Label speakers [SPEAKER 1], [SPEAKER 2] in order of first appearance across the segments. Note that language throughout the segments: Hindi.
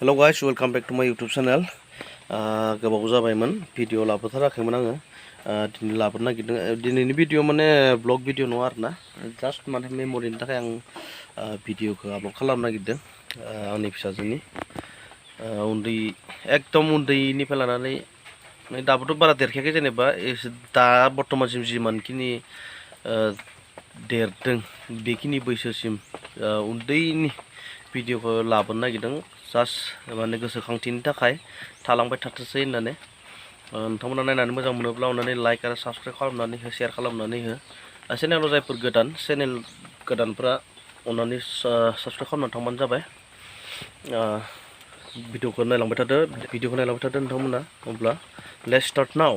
[SPEAKER 1] Hello guys, welcome back to my YouTube channel. गोबाव जाबायमोन भिडिअ लाबोथाराखैमोन आङो दिनै लाबोनो नागिरदों दिनैनि भिडिअ माने ब्लग भिडिअ नङा आरोना जास्ट माने मेमरिनि थाखाय आं भिडिअखौ आपल'ड खालामनो नागिरदों आंनि फिसाजोनि उन्दै एकदम उन्दैनिफ्राय लानानै दाबोथ' बारा देरखायाखै जेनेबा दा बर्तमानसिम जिमानखिनि देरदों बेखिनि बैसोसिम उन्दैनि भिडिअखौ लाबोनो नागिरदों जास्ट माने गोसोखांथिनि थाखाय थालांबाय थाथोंसै होननानै नोंथांमोना नायनानै मोजां मोनोब्ला अननानै लाइक आरो साबस्क्राइब खालामनानै हो शेयार खालामनानै हो चेनेलाव जायफोर गोदान चेनेल गोदानफ्रा अननानै साबस्क्राइब खालामनानै थांबानो जाबाय भिडिअखौ नायलांबाय थादो नोंथांमोना अब्ला let's start now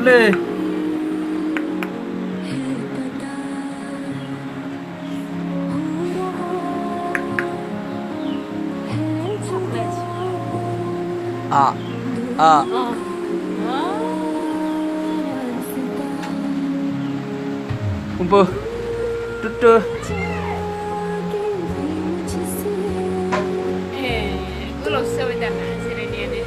[SPEAKER 1] Lê Kumpul Tutu
[SPEAKER 2] Belum sebentar sini dia ni.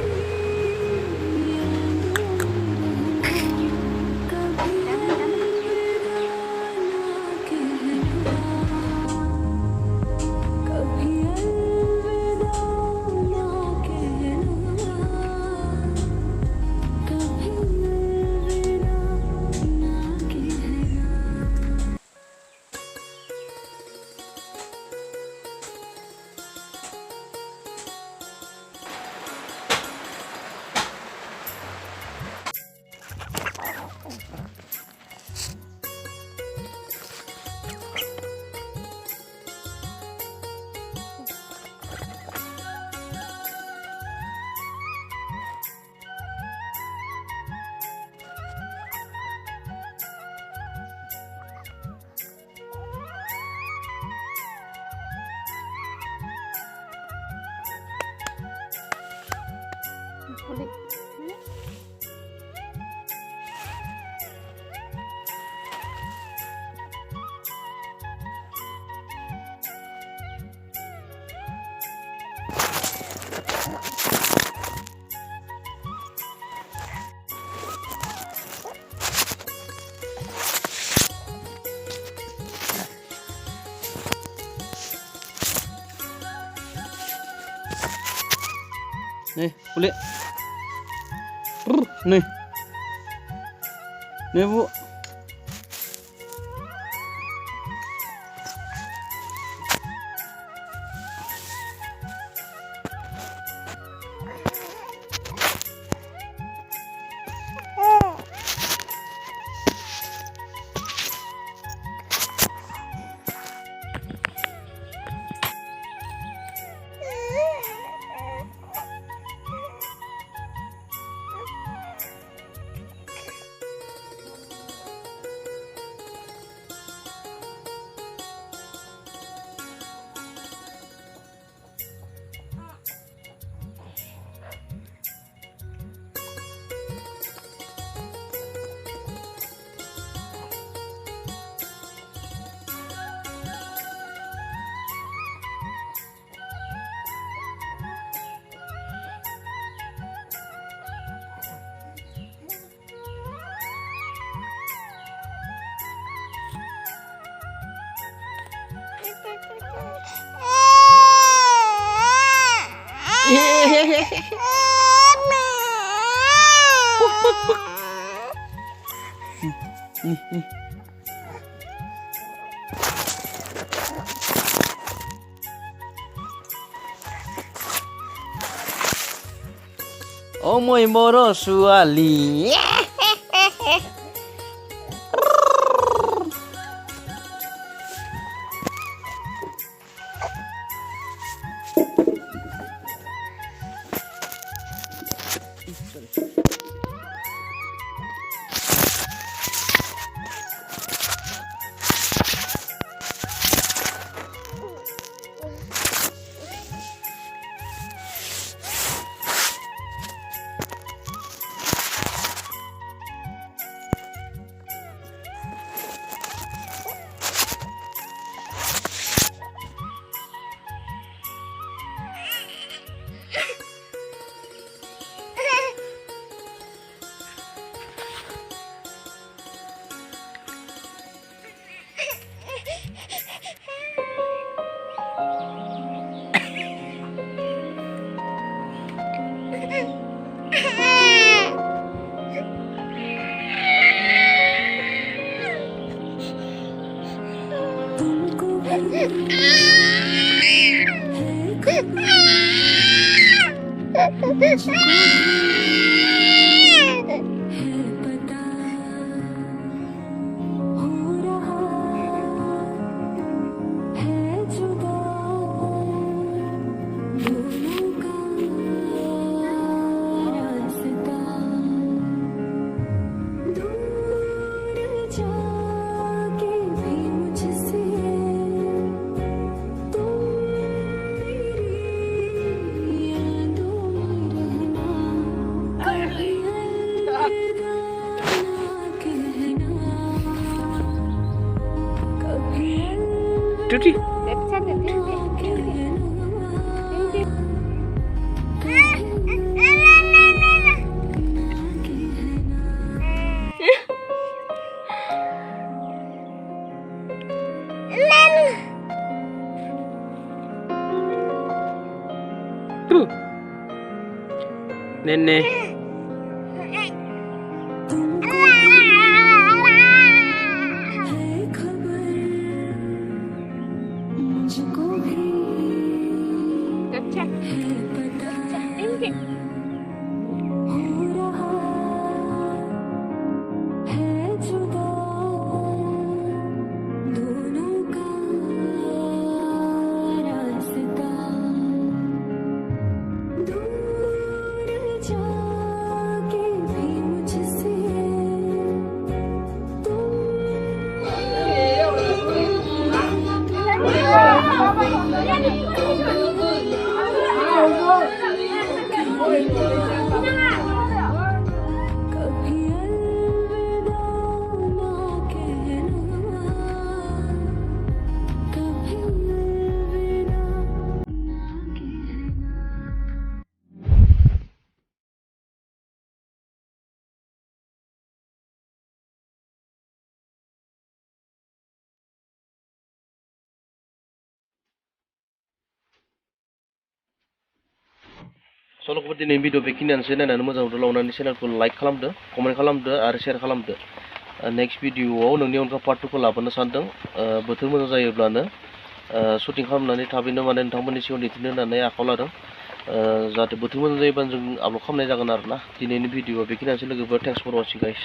[SPEAKER 2] boleh.
[SPEAKER 1] Nih, boleh. Nih. Nih, Bu. Omoy moro suali. Tuti. Tuh. Nenek. सल'खौबो दिनैनि भिडिअ बेखिनियानोसै नायनानै मोजां मोनदों लावनानै चेनेलखौ लाइक खालामदो कमेन्ट खालामदो आरो शेयार खालामदो नेक्स्ट भिडिअआव नोंनि अनगा पार्ट 2 खौ लाबोनो सानदों बोथोर मोजां जायोब्लानो शुटिं खालामनानै थाबैनो माने नोंथांमोननि सिगाङाव दिन्थिनो होननानै आखायाव लादों जाहाथे बोथोर मोजां जायोब्लानो जों आपल'ड खालामनाय जागोन आरोना दिनैनि भिडिअआ बेखिनियानोसै लोगोफोर थेंक्स फर वाचिं गाइस